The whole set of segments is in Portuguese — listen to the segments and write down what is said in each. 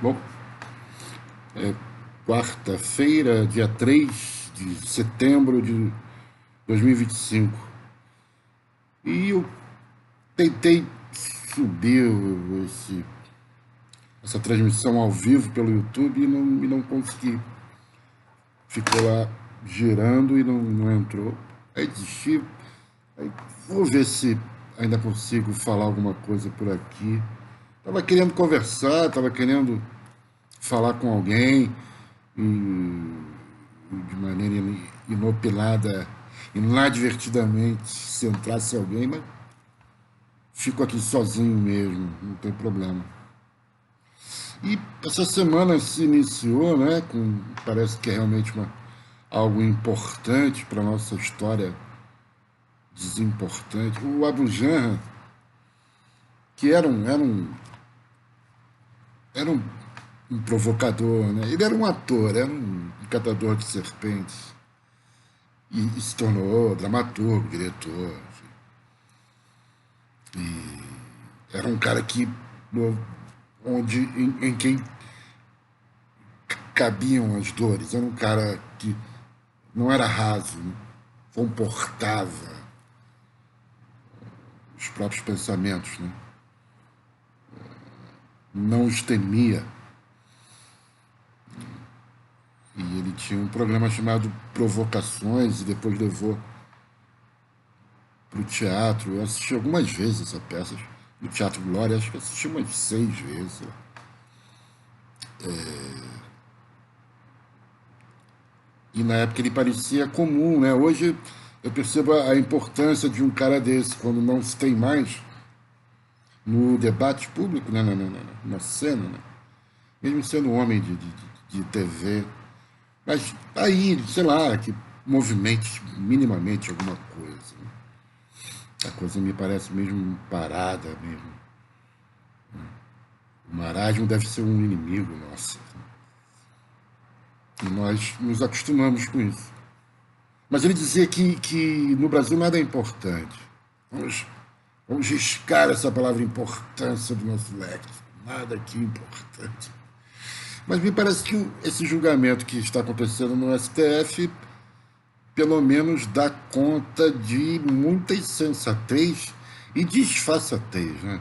Bom, é quarta-feira, dia 3 de setembro de 2025. E eu tentei subir essa transmissão ao vivo pelo YouTube e não consegui. Ficou lá girando e não entrou. Aí desisti. Aí vou ver se ainda consigo falar alguma coisa por aqui. Tava querendo conversar, tava querendo falar com alguém de maneira inopinada, inadvertidamente, se entrasse alguém, mas fico aqui sozinho mesmo, não tem problema. E essa semana se iniciou, né, parece que é realmente algo importante para a nossa história desimportante. O Abu Janra, que era um provocador, né? Ele era um ator, era um catador de serpentes e se tornou dramaturgo, diretor. Era um cara em quem cabiam as dores. Era um cara que não era raso, comportava os próprios pensamentos, né? Não os temia. E ele tinha um programa chamado Provocações e depois levou para o teatro. Eu assisti algumas vezes essa peça no Teatro Glória, acho que assisti umas 6 vezes. E na época ele parecia comum, né? Hoje eu percebo a importância de um cara desse, quando não se tem mais no debate público, né? Na cena, né? Mesmo sendo um homem de TV. Mas aí, sei lá, que movimente minimamente alguma coisa. Né? A coisa me parece mesmo parada mesmo. O marasmo deve ser um inimigo nosso. E nós nos acostumamos com isso. Mas ele dizia que no Brasil nada é importante. Vamos riscar essa palavra importância do nosso léxico. Nada aqui é importante. Mas me parece que esse julgamento que está acontecendo no STF, pelo menos, dá conta de muita insensatez e disfarçatez, né?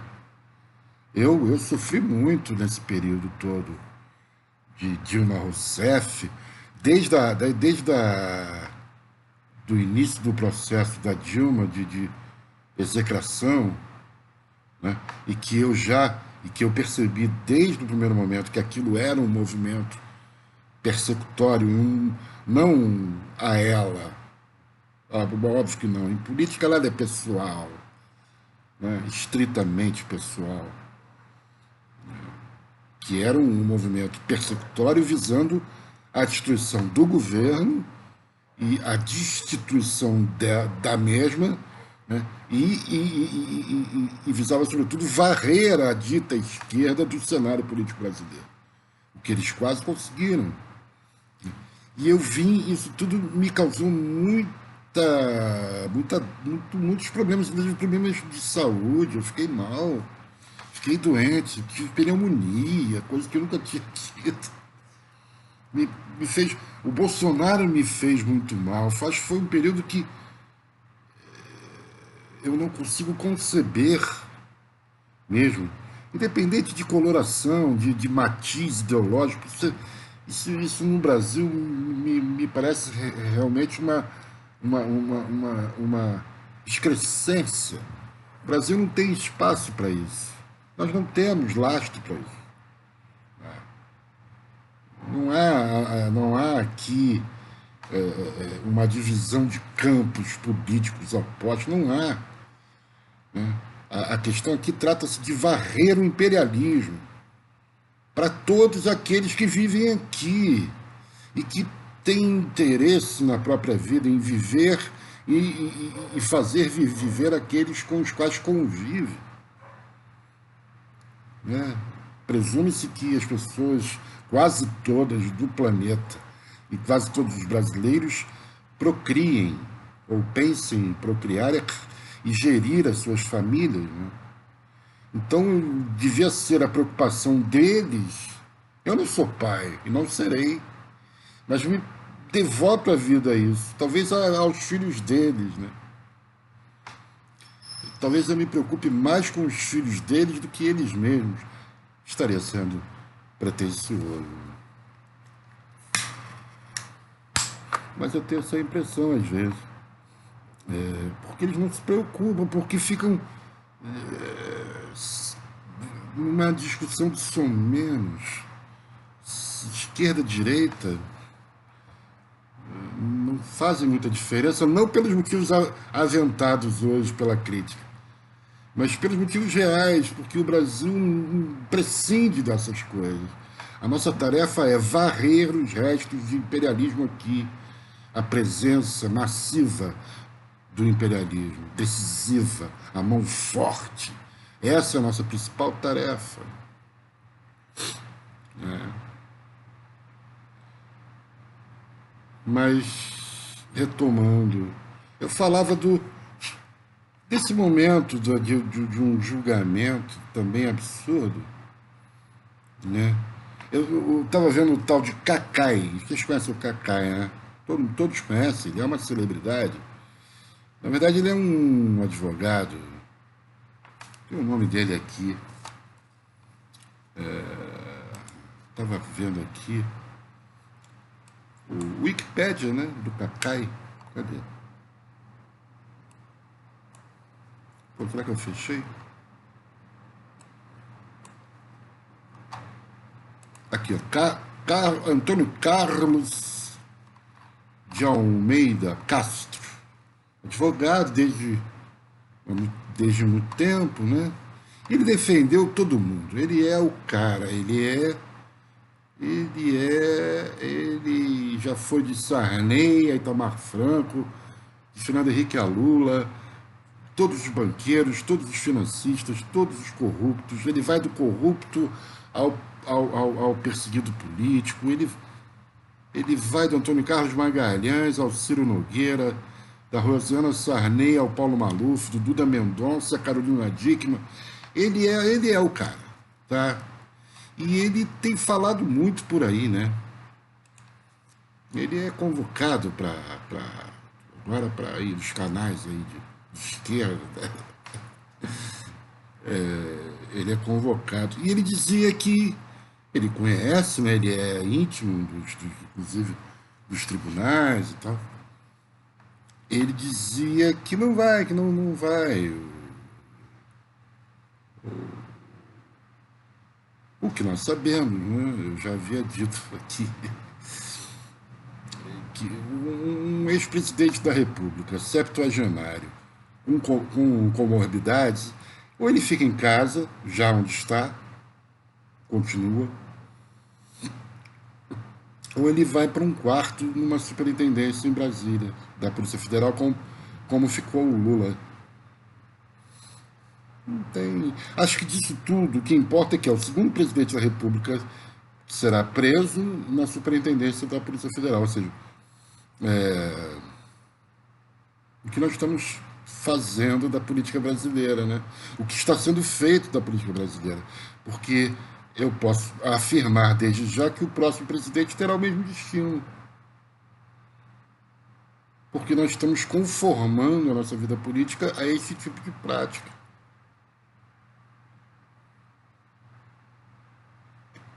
Eu sofri muito nesse período todo de Dilma Rousseff, desde do início do processo da Dilma de execração, né? E que eu percebi desde o primeiro momento que aquilo era um movimento persecutório, não a ela. Óbvio que não. Em política ela é pessoal, né? Estritamente pessoal, que era um movimento persecutório visando a destruição do governo e a destituição da mesma, né? E visava, sobretudo, varrer a dita esquerda do cenário político brasileiro, o que eles quase conseguiram. E eu vim, isso tudo me causou muitos problemas, inclusive problemas de saúde. Eu fiquei mal, fiquei doente, tive pneumonia, coisa que eu nunca tinha tido. Me fez, o Bolsonaro me fez muito mal. Foi um período que eu não consigo conceber mesmo, independente de coloração, de matiz ideológico. Isso no Brasil me parece realmente uma excrescência. O Brasil não tem espaço para isso. Nós não temos lastro para isso. Não há aqui uma divisão de campos políticos opostos. Não há. Né? A questão aqui trata-se de varrer o imperialismo para todos aqueles que vivem aqui e que têm interesse na própria vida em viver e fazer viver aqueles com os quais convive. Né? Presume-se que as pessoas, quase todas do planeta, e quase todos os brasileiros, procriem ou pensem em procriar e gerir as suas famílias. Né? Então, devia ser a preocupação deles Eu não sou pai e não serei, mas me devoto a vida a isso. Talvez aos filhos deles, né? Talvez eu me preocupe mais com os filhos deles do que eles mesmos. Estaria sendo pretensioso. Mas eu tenho essa impressão às vezes. Porque eles não se preocupam, porque ficam numa discussão de somenos, esquerda, direita, não fazem muita diferença, não pelos motivos aventados hoje pela crítica, mas pelos motivos reais, porque o Brasil prescinde dessas coisas. A nossa tarefa é varrer os restos de imperialismo aqui, a presença massiva do imperialismo, decisiva, a mão forte. Essa é a nossa principal tarefa. Mas, retomando, eu falava desse momento de um julgamento também absurdo, né? Eu estava vendo o tal de Cacai. Vocês conhecem o Cacai, né? Todos conhecem, ele é uma celebridade. Na verdade, ele é um advogado. Tem o nome dele aqui. Estava vendo aqui. O Wikipédia, né? Do Cacai. Cadê? Pô, será que eu fechei? Aqui, ó. Antônio Carlos de Almeida Castro. Advogado desde muito tempo, né? Ele defendeu todo mundo. Ele é o cara, ele já foi de Sarney a Itamar Franco, de Fernando Henrique a Lula, todos os banqueiros, todos os financistas, todos os corruptos. Ele vai do corrupto ao perseguido político, ele vai do Antônio Carlos Magalhães ao Ciro Nogueira, da Rosiana Sarney ao Paulo Maluf, do Duda Mendonça, a Carolina Dickmann. Ele é o cara, tá? E ele tem falado muito por aí, né? Ele é convocado agora para ir nos canais aí de esquerda, né? Ele é convocado. E ele dizia que ele conhece, né? Ele é íntimo, inclusive, dos tribunais e tal. Ele dizia que não vai, que não vai. O que nós sabemos, né? Eu já havia dito aqui, que um ex-presidente da República, septuagenário, com comorbidades, ou ele fica em casa, já onde está, continua, ou ele vai para um quarto numa superintendência em Brasília, da Polícia Federal, como ficou o Lula. Acho que disso tudo, o que importa é que é o segundo presidente da República que será preso na superintendência da Polícia Federal. Ou seja, o que nós estamos fazendo da política brasileira, né? O que está sendo feito da política brasileira. Porque eu posso afirmar desde já que o próximo presidente terá o mesmo destino. Porque nós estamos conformando a nossa vida política a esse tipo de prática.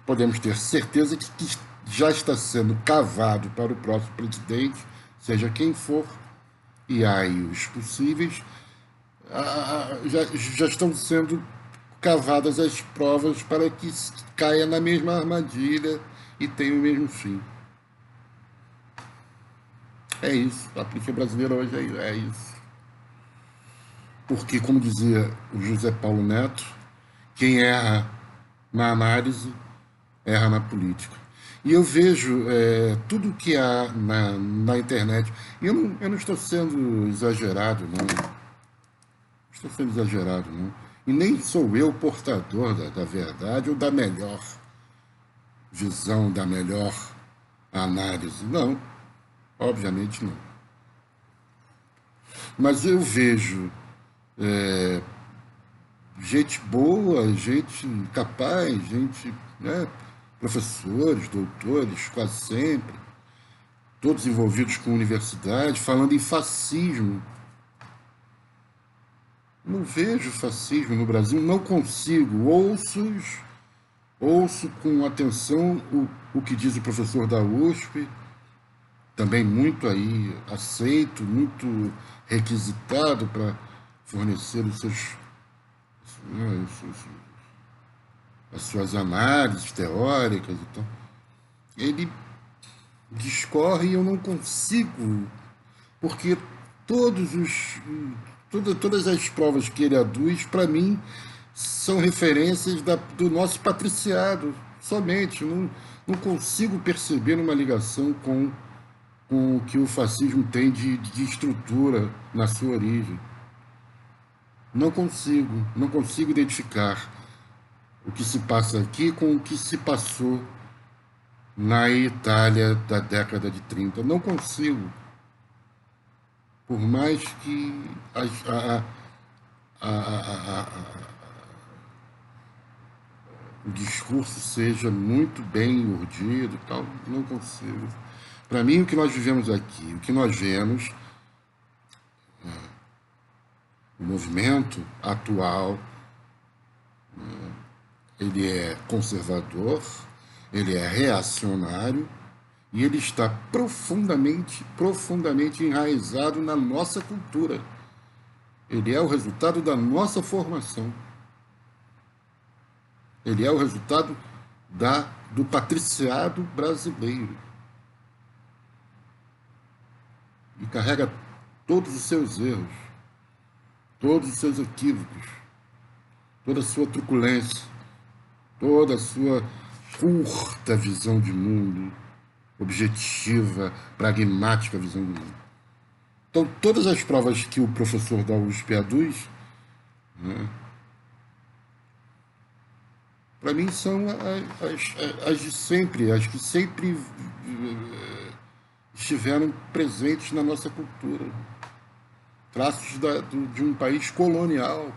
Podemos ter certeza que já está sendo cavado para o próximo presidente, seja quem for, e aí os possíveis, já estão sendo cavadas as provas para que caia na mesma armadilha e tenha o mesmo fim. É isso, a política brasileira hoje é isso. Porque, como dizia o José Paulo Neto, quem erra na análise, erra na política. E eu vejo tudo que há na internet. E eu não estou sendo exagerado, não. Estou sendo exagerado, não. E nem sou eu portador da verdade ou da melhor visão, da melhor análise. Não, obviamente não. Mas eu vejo gente boa, gente capaz, gente, né, professores, doutores, quase sempre, todos envolvidos com universidade, falando em fascismo. Não vejo fascismo no Brasil, não consigo. Ouço com atenção o que diz o professor da USP, também muito aí aceito, muito requisitado para fornecer as suas análises teóricas e tal. Ele discorre e eu não consigo, porque todas as provas que ele aduz, para mim, são referências do nosso patriciado, somente. Não consigo perceber uma ligação com o que o fascismo tem de estrutura na sua origem. Não consigo identificar o que se passa aqui com o que se passou na Itália da década de 30. Não consigo. Por mais que o discurso seja muito bem urdido e tal, não consigo. Para mim, o que nós vivemos aqui, o que nós vemos, o movimento atual, ele é conservador, ele é reacionário e ele está profundamente enraizado na nossa cultura. Ele é o resultado da nossa formação. Ele é o resultado do patriciado brasileiro. E carrega todos os seus erros, todos os seus equívocos, toda a sua truculência, toda a sua curta visão de mundo, objetiva, pragmática visão de mundo. Então, todas as provas que o professor da USP aduz, né, para mim, são as de sempre, as que sempre estiveram presentes na nossa cultura. Traços de um país colonial.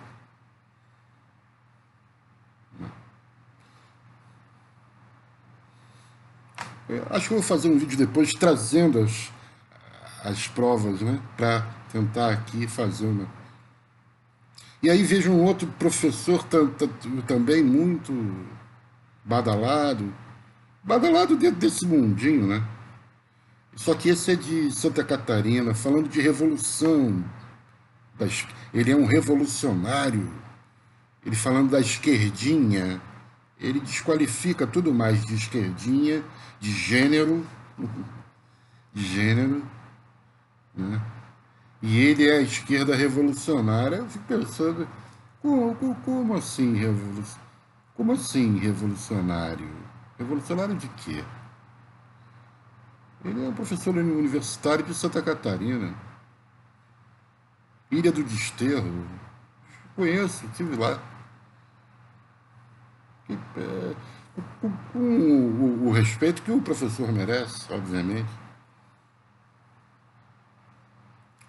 Acho que eu vou fazer um vídeo depois trazendo as provas, né, para tentar aqui fazer uma. E aí vejo um outro professor também muito badalado dentro desse mundinho, né? Só que esse é de Santa Catarina, falando de revolução. Ele é um revolucionário. Ele falando da esquerdinha. Ele desqualifica tudo mais de esquerdinha, de gênero, né? E ele é a esquerda revolucionária. Eu fico pensando, como assim Como assim revolucionário? Revolucionário de quê? Ele é um professor universitário de Santa Catarina, Ilha do Desterro. Conheço, estive lá. Com o respeito que o professor merece, obviamente.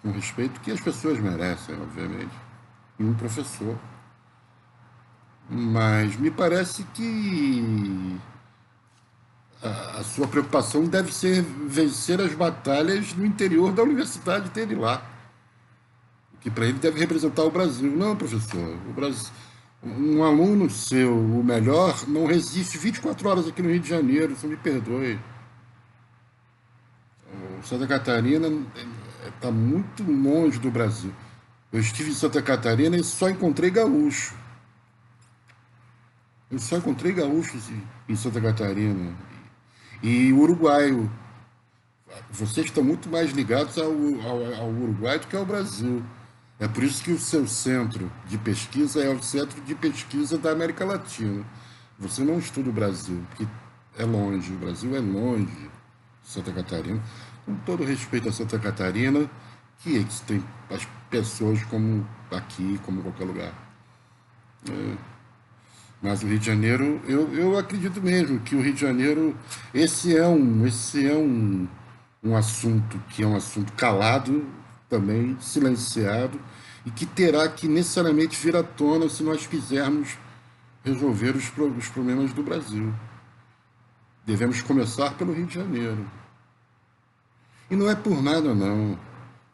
Com o respeito que as pessoas merecem, obviamente. E um professor. Mas me parece que a sua preocupação deve ser vencer as batalhas no interior da universidade dele lá. Que para ele deve representar o Brasil. Não, professor. O Brasil, um aluno seu, o melhor, não resiste 24 horas aqui no Rio de Janeiro, você me perdoe. Santa Catarina está muito longe do Brasil. Eu estive em Santa Catarina e só encontrei gaúcho. Eu só encontrei gaúchos em Santa Catarina. E uruguaio. Vocês estão muito mais ligados ao Uruguai do que ao Brasil. É por isso que o seu centro de pesquisa é o centro de pesquisa da América Latina. Você não estuda o Brasil, porque é longe. O Brasil é longe de Santa Catarina. Com todo respeito a Santa Catarina, que tem as pessoas como aqui, como em qualquer lugar. Mas o Rio de Janeiro, eu acredito mesmo que o Rio de Janeiro, esse é um assunto que é um assunto calado, também silenciado, e que terá que necessariamente vir à tona se nós quisermos resolver os problemas do Brasil. devemos começar pelo Rio de Janeiro. E não é por nada, não.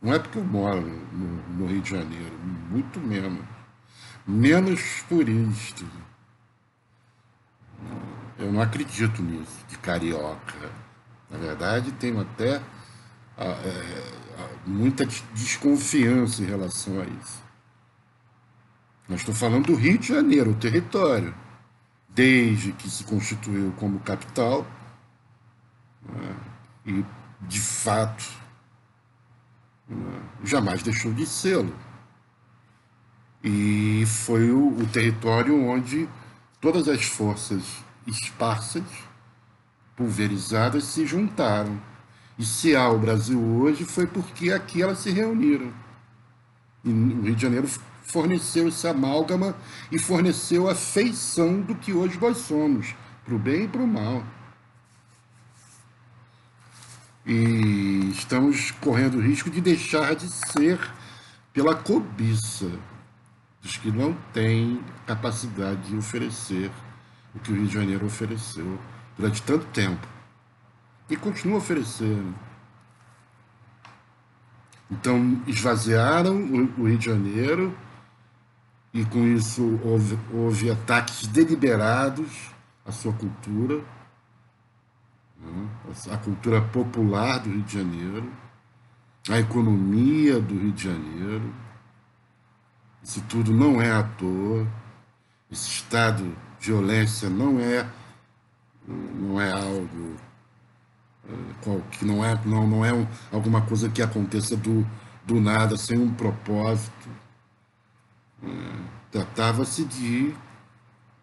Não é porque eu moro no Rio de Janeiro, muito menos. Menos por isto. Eu não acredito nisso, de carioca. Na verdade, tenho até muita desconfiança em relação a isso. Nós estou falando do Rio de Janeiro, o território. Desde que se constituiu como capital, e de fato jamais deixou de sê-lo. E foi o território onde todas as forças esparsas, pulverizadas, se juntaram. E se há o Brasil hoje foi porque aqui elas se reuniram. E o Rio de Janeiro forneceu esse amálgama e forneceu a feição do que hoje nós somos, para o bem e para o mal. E estamos correndo o risco de deixar de ser pela cobiça dos que não têm capacidade de oferecer o que o Rio de Janeiro ofereceu durante tanto tempo. E continua oferecendo. Então, esvaziaram o Rio de Janeiro e, com isso, houve ataques deliberados à sua cultura, né? A cultura popular do Rio de Janeiro, a economia do Rio de Janeiro. Isso tudo não é à toa. Esse estado de violência não é algo que não é alguma coisa que aconteça do nada, sem um propósito. Tratava-se de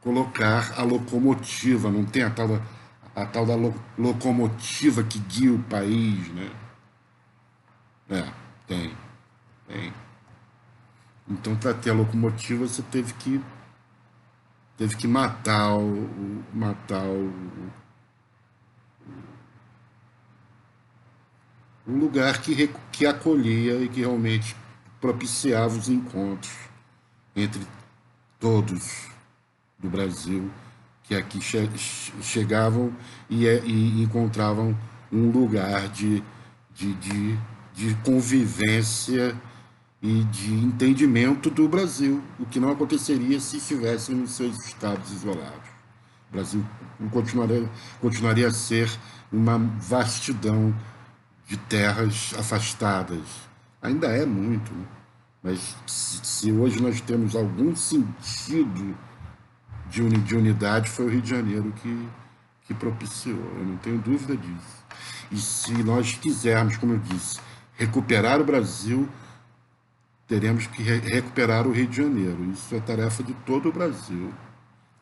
colocar a locomotiva, não tem a tal da locomotiva que guia o país, né? Tem. Então, para ter a locomotiva, você teve que matar o lugar que acolhia e que realmente propiciava os encontros entre todos do Brasil que aqui chegavam e encontravam um lugar de convivência e de entendimento do Brasil, o que não aconteceria se estivessem nos seus estados isolados. O Brasil continuaria a ser uma vastidão de terras afastadas. Ainda é muito, né? Mas se hoje nós temos algum sentido de unidade, foi o Rio de Janeiro que propiciou, eu não tenho dúvida disso. E se nós quisermos, como eu disse, recuperar o Brasil, teremos que recuperar o Rio de Janeiro. Isso é tarefa de todo o Brasil,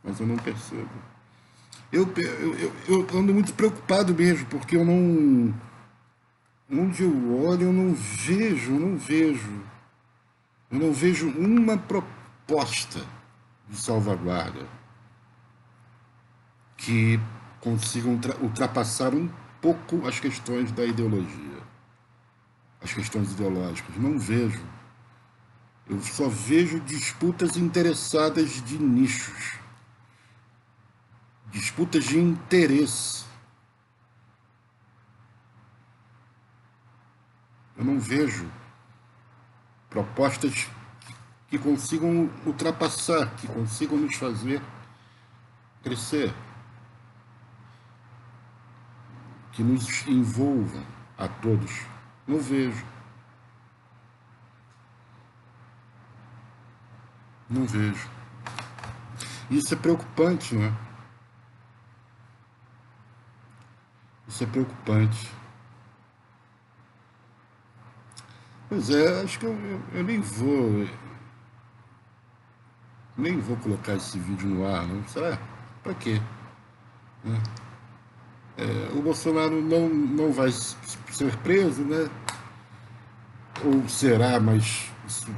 mas eu não percebo. Eu ando muito preocupado mesmo, porque eu não... Onde eu olho, eu não vejo uma proposta de salvaguarda que consigam ultrapassar um pouco as questões da ideologia, as questões ideológicas. Não vejo. Eu só vejo disputas interessadas de nichos, disputas de interesse. Eu não vejo propostas que consigam ultrapassar, que consigam nos fazer crescer, que nos envolvam a todos. Não vejo. Não vejo. Isso é preocupante, não é? Isso é preocupante. Pois é, acho que eu nem vou colocar esse vídeo no ar, não. Será? Pra quê? O Bolsonaro não vai ser preso, né? Ou será, mas isso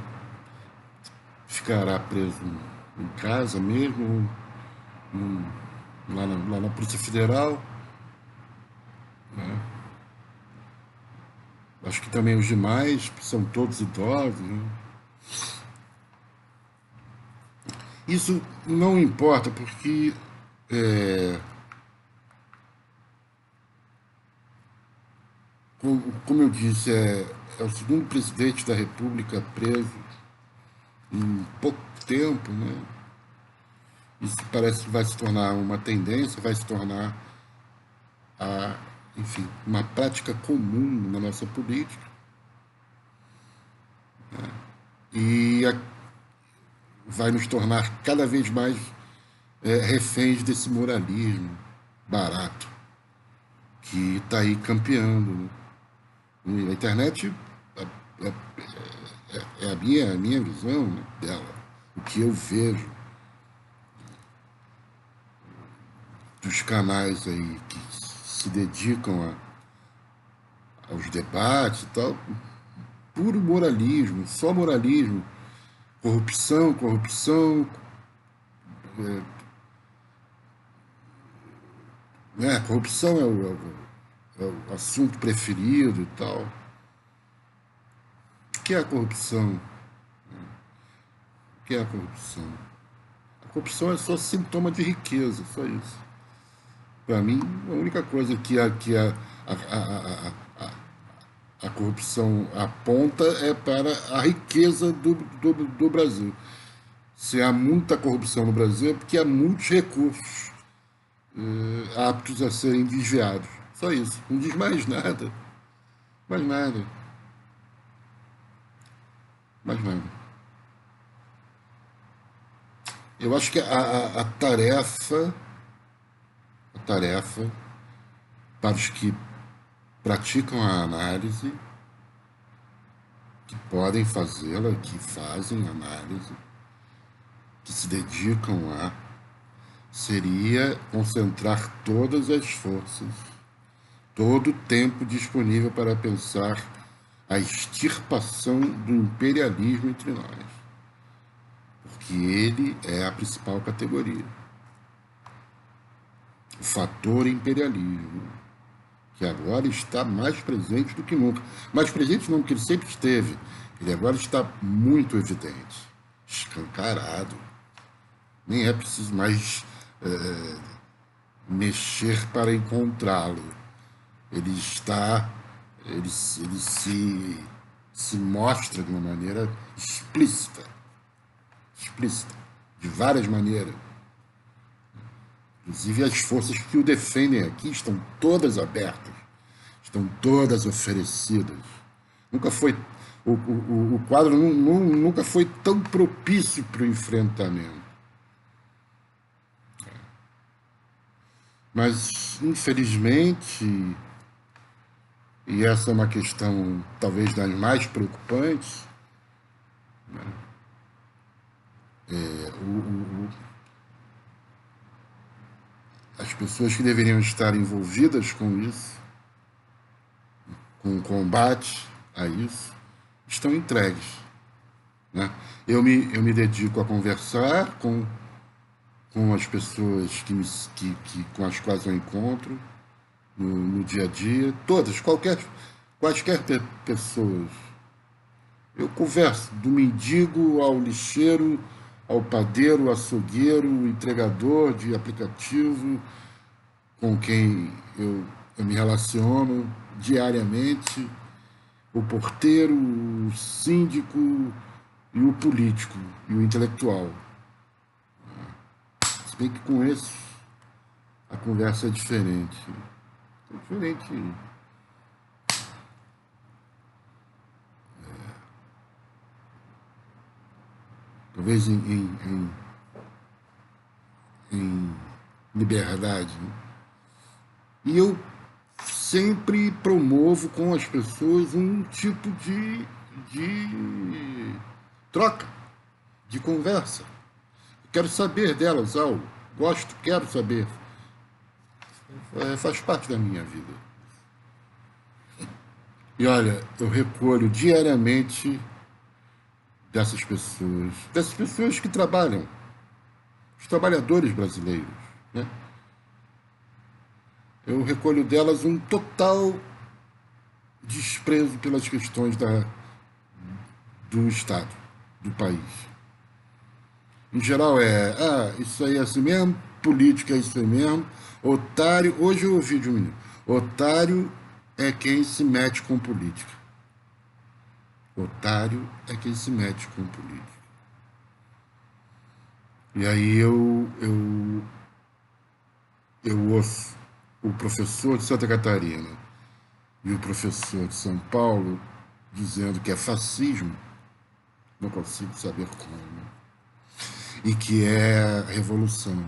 ficará preso em casa mesmo, lá na Polícia Federal, né? Acho que também os demais são todos idosos, né? Isso não importa, porque como eu disse, é o segundo presidente da República preso em pouco tempo, né? Isso parece que vai se tornar uma tendência, vai se tornar, enfim, uma prática comum na nossa política. E vai nos tornar cada vez mais reféns desse moralismo barato que está aí campeando, né? A internet é a minha visão, né, dela, o que eu vejo dos canais aí que se dedicam aos debates e tal, puro moralismo, só moralismo, corrupção, corrupção, né? Corrupção é o assunto preferido e tal. O que é a corrupção? O que é a corrupção? A corrupção é só sintoma de riqueza, só isso. Para mim, a única coisa a corrupção aponta é para a riqueza do Brasil. Se há muita corrupção no Brasil é porque há muitos recursos aptos a serem desviados. Só isso. Não diz mais nada. Mais nada. Mais nada. Eu acho que a tarefa para os que praticam a análise, que podem fazê-la, que fazem análise, que se dedicam seria concentrar todas as forças, todo o tempo disponível para pensar a extirpação do imperialismo entre nós, porque ele é a principal categoria. O fator imperialismo, que agora está mais presente do que nunca. Mais presente não, porque ele sempre esteve. Ele agora está muito evidente, escancarado. Nem é preciso mais mexer para encontrá-lo. Ele se mostra de uma maneira explícita, de várias maneiras. Inclusive as forças que o defendem aqui estão todas abertas, estão todas oferecidas. Nunca foi o quadro nunca foi tão propício para o enfrentamento. Mas, infelizmente, e essa é uma questão talvez das mais preocupantes, né? As pessoas que deveriam estar envolvidas com isso, com o combate a isso, estão entregues, né? Eu me dedico a conversar com as pessoas com as quais eu encontro no dia a dia, todas, quaisquer pessoas. Eu converso do mendigo ao lixeiro, ao padeiro, ao açougueiro, o entregador de aplicativo, com quem eu me relaciono diariamente, o porteiro, o síndico e o político e o intelectual. Se bem que com esse a conversa é diferente. É diferente. Talvez em liberdade. Né? E eu sempre promovo com as pessoas um tipo de troca, de conversa. Quero saber delas algo. Gosto, quero saber. Faz parte da minha vida. E olha, eu recolho diariamente dessas pessoas que trabalham, os trabalhadores brasileiros, né? Eu recolho delas um total desprezo pelas questões do Estado, do país. Em geral isso aí é assim mesmo, política é isso aí mesmo, otário, hoje eu ouvi de um menino, otário é quem se mete com política. Otário é quem se mete com política. E aí eu ouço o professor de Santa Catarina e o professor de São Paulo dizendo que é fascismo, não consigo saber como, e que é revolução,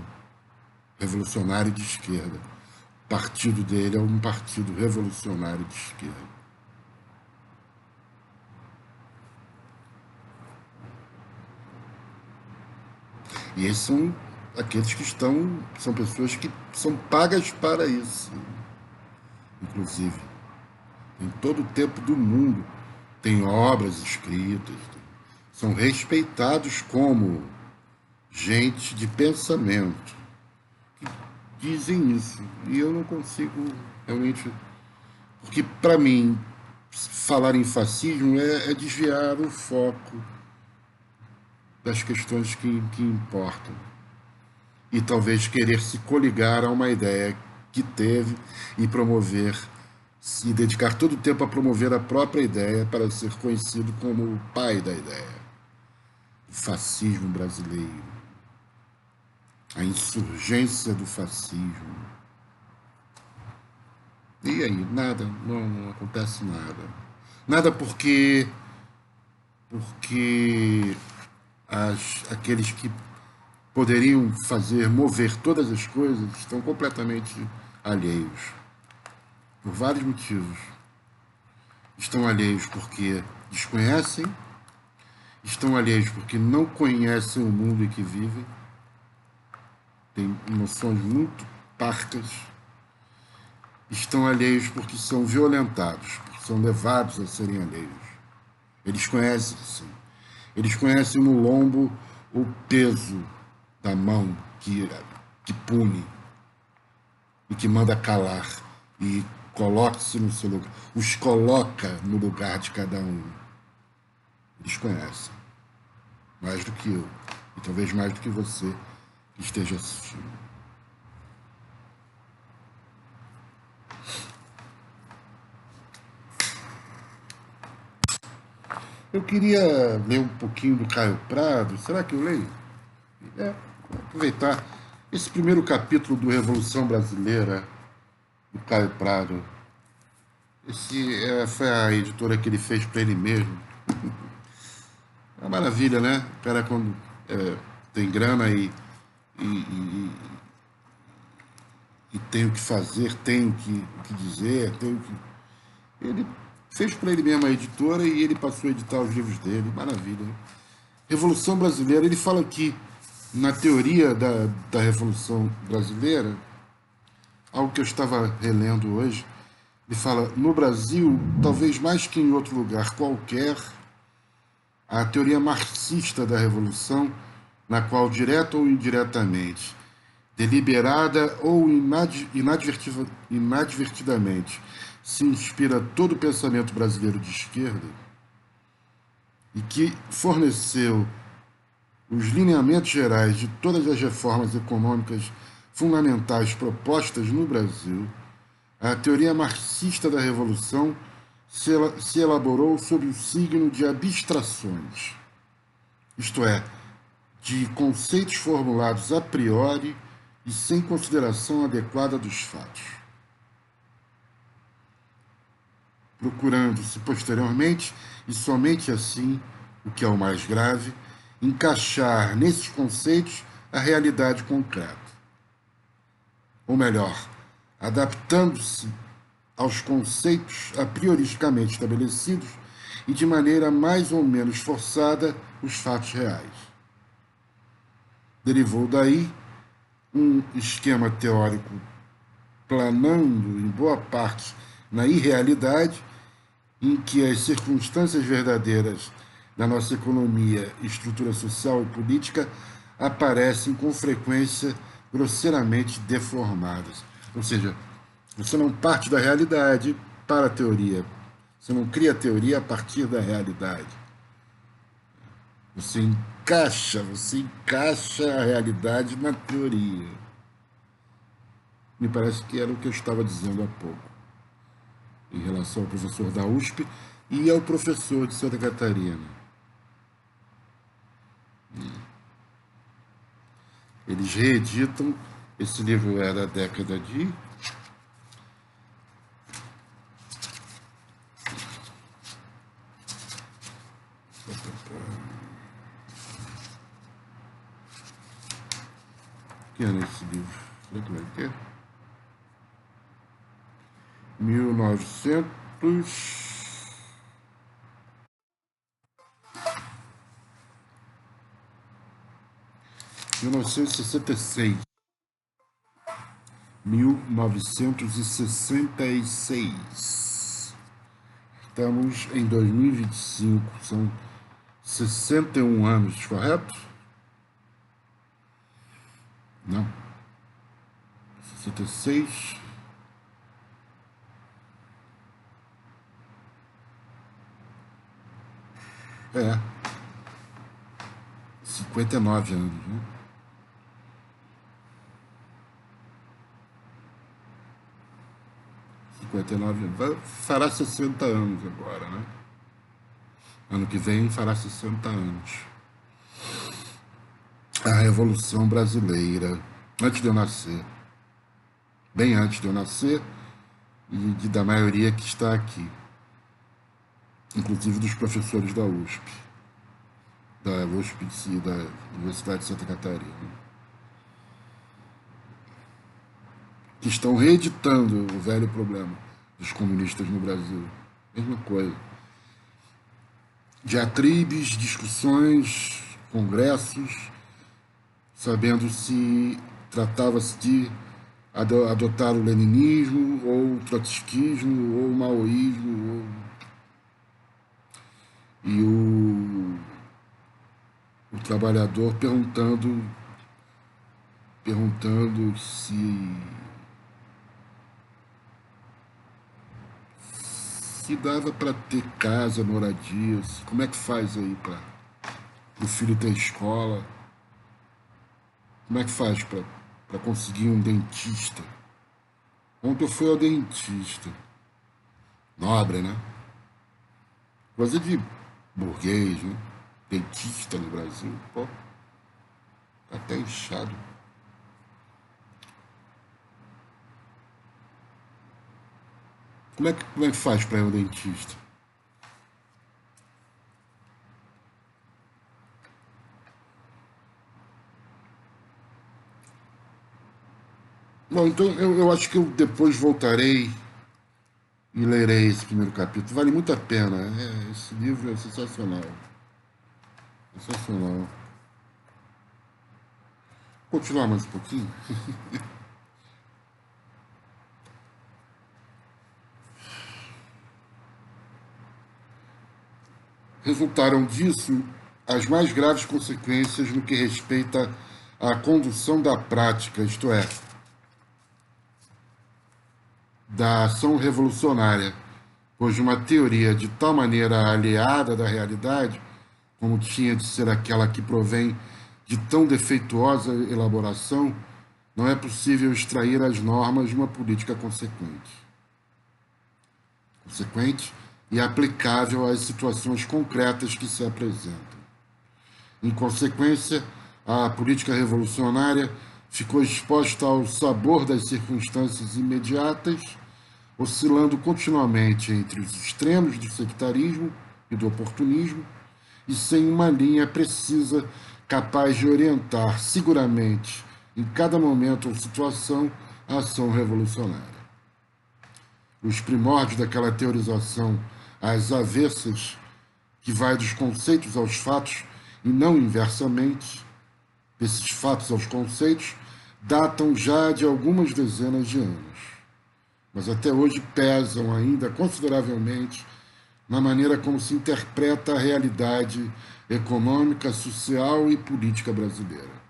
revolucionário de esquerda. O partido dele é um partido revolucionário de esquerda. E esses são aqueles que são pessoas que são pagas para isso, inclusive. Em todo o tempo do mundo tem obras escritas, são respeitados como gente de pensamento, que dizem isso. E eu não consigo realmente. Porque, para mim, falar em fascismo é desviar o foco das questões que importam. E talvez querer se coligar a uma ideia que teve e promover, e dedicar todo o tempo a promover a própria ideia para ser conhecido como o pai da ideia. O fascismo brasileiro. A insurgência do fascismo. E aí, nada, não acontece nada. Nada porque aqueles que poderiam mover todas as coisas estão completamente alheios. Por vários motivos. Estão alheios porque desconhecem, estão alheios porque não conhecem o mundo em que vivem, têm noções muito parcas, estão alheios porque são violentados, porque são levados a serem alheios. Eles conhecem, sim. Eles conhecem no lombo o peso da mão que pune e que manda calar e coloque-se no seu lugar, os coloca no lugar de cada um. Eles conhecem, mais do que eu, e talvez mais do que você que esteja assistindo. Eu queria ler um pouquinho do Caio Prado. Será que eu leio? Vou aproveitar esse primeiro capítulo do Revolução Brasileira, do Caio Prado. Foi a editora que ele fez para ele mesmo. É uma maravilha, né? O cara, quando tem grana e tem o que fazer, tem o que dizer, tem o que... Ele fez para ele mesmo a editora e ele passou a editar os livros dele. Maravilha, né? Revolução Brasileira. Ele fala que, na teoria da Revolução Brasileira, algo que eu estava relendo hoje, ele fala, no Brasil, talvez mais que em outro lugar qualquer, a teoria marxista da Revolução, na qual, direta ou indiretamente, deliberada ou inadvertidamente, se inspira todo o pensamento brasileiro de esquerda e que forneceu os lineamentos gerais de todas as reformas econômicas fundamentais propostas no Brasil, a teoria marxista da Revolução se elaborou sob o signo de abstrações, isto é, de conceitos formulados a priori e sem consideração adequada dos fatos, procurando-se posteriormente, e somente assim, o que é o mais grave, encaixar nesses conceitos a realidade concreta. Ou melhor, adaptando-se aos conceitos a prioristicamente estabelecidos e de maneira mais ou menos forçada os fatos reais. Derivou daí um esquema teórico planando em boa parte na irrealidade, em que as circunstâncias verdadeiras da nossa economia, estrutura social e política aparecem com frequência grosseiramente deformadas. Ou seja, você não parte da realidade para a teoria. Você não cria a teoria a partir da realidade. Você encaixa a realidade na teoria. Me parece que era o que eu estava dizendo há pouco. em relação ao professor da USP e ao professor de Santa Catarina. Eles reeditam, esse livro é da década de... Que ano é esse livro? Será que vai ter? 1966. 1966. Estamos em 2025, são 61 anos, correto? Não. 66. É. 59 anos, né? Fará 60 anos agora, né? Ano que vem fará 60 anos. A Revolução Brasileira, antes de eu nascer. Bem antes de eu nascer e da maioria que está aqui. Inclusive dos professores da USP. Da USP, da Universidade de Santa Catarina. Que estão reeditando o velho problema dos comunistas no Brasil. Mesma coisa. Diatribes, discussões, congressos, sabendo se tratava-se de adotar o leninismo, ou o trotskismo, ou o maoísmo, e o trabalhador perguntando se dava para ter casa, moradia, como é que faz aí para o filho ter escola, como é que faz para conseguir um dentista. Ontem eu fui ao dentista, nobre, né? Coisa de burguês, né? Dentista no Brasil, pô, tá até inchado. Como é que faz para ir ao dentista? Bom, então eu acho que eu depois voltarei e lerei esse primeiro capítulo. Vale muito a pena. Esse livro é sensacional. Sensacional. Vou continuar mais um pouquinho. Resultaram disso as mais graves consequências no que respeita à condução da prática, isto é, da ação revolucionária, pois uma teoria de tal maneira aliada da realidade, como tinha de ser aquela que provém de tão defeituosa elaboração, não é possível extrair as normas de uma política consequente e aplicável às situações concretas que se apresentam. Em consequência, a política revolucionária ficou exposta ao sabor das circunstâncias imediatas, oscilando continuamente entre os extremos do sectarismo e do oportunismo, e sem uma linha precisa capaz de orientar seguramente, em cada momento ou situação, a ação revolucionária. Os primórdios daquela teorização às avessas, que vai dos conceitos aos fatos e não inversamente, desses fatos aos conceitos, datam já de algumas dezenas de anos, mas até hoje pesam ainda consideravelmente na maneira como se interpreta a realidade econômica, social e política brasileira.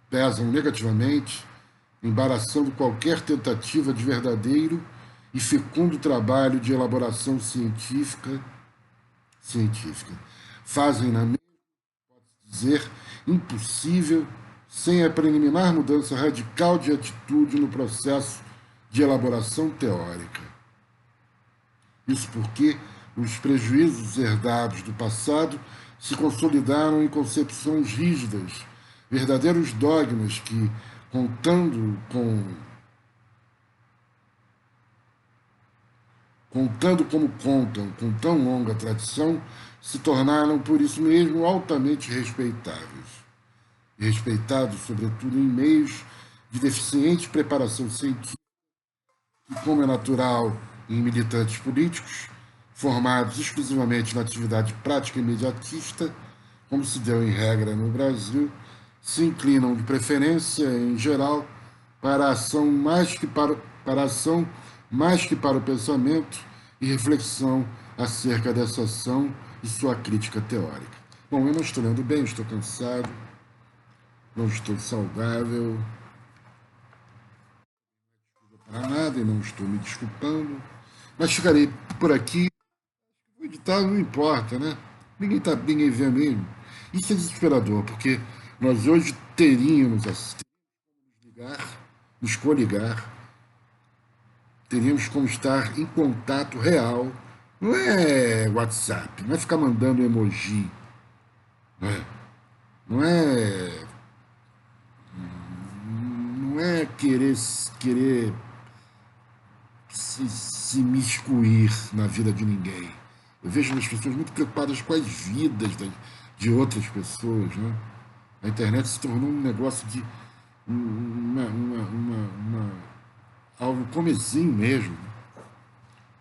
Pesam negativamente, embaraçando qualquer tentativa de verdadeiro e fecundo trabalho de elaboração científica. Fazem, na minha dizer, impossível, sem a preliminar mudança radical de atitude no processo de elaboração teórica. Isso porque os prejuízos herdados do passado se consolidaram em concepções rígidas, verdadeiros dogmas que, contando como contam, com tão longa tradição, se tornaram, por isso mesmo, altamente respeitáveis. E respeitados, sobretudo, em meios de deficiente preparação científica, e como é natural em militantes políticos, formados exclusivamente na atividade prática imediatista, como se deu em regra no Brasil, se inclinam de preferência, em geral, para a ação mais que para o pensamento e reflexão acerca dessa ação e sua crítica teórica. Bom, eu não estou lendo bem, estou cansado, não estou saudável para nada e não estou me desculpando, mas ficarei por aqui. O editar não importa, né? Ninguém vê mesmo. Isso é desesperador, porque nós hoje teríamos nos coligar, teríamos como estar em contato real. Não é WhatsApp, não é ficar mandando emoji, não é, não é, não é querer se miscuir na vida de ninguém. Eu vejo as pessoas muito preocupadas com as vidas de outras pessoas, né? A internet se tornou um negócio de algo comezinho mesmo.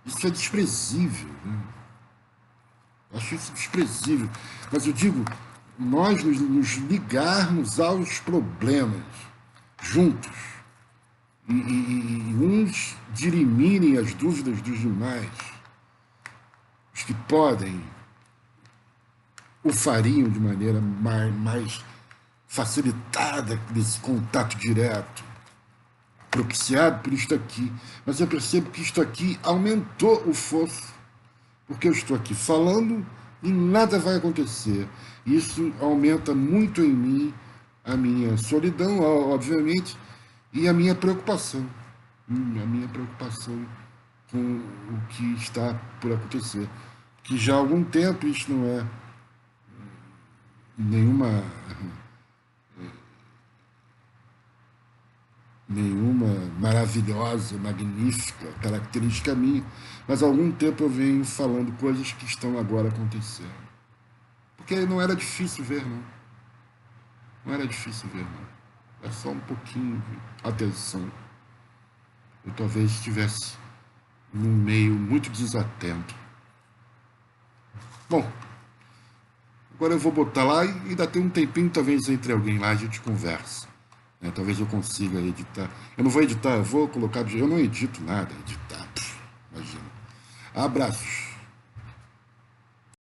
Isso é desprezível, né? Acho isso desprezível. Mas eu digo, nós nos ligarmos aos problemas juntos e uns dirimirem as dúvidas dos demais, os que podem o fariam de maneira mais facilitada nesse contato direto, propiciado por isto aqui. Mas eu percebo que isto aqui aumentou o fosso, porque eu estou aqui falando e nada vai acontecer. Isso aumenta muito em mim a minha solidão, obviamente, e a minha preocupação. A minha preocupação com o que está por acontecer. Que já há algum tempo isso não é nenhuma maravilhosa, magnífica característica minha, mas há algum tempo eu venho falando coisas que estão agora acontecendo. Porque não era difícil ver, não. Não era difícil ver, não. É só um pouquinho de atenção. Eu talvez estivesse num meio muito desatento. Bom, agora eu vou botar lá e ainda tem um tempinho, talvez entre alguém lá a gente conversa. Talvez eu consiga editar. Eu não vou editar, eu vou colocar. Eu não edito nada, editar. Imagina. Abraços.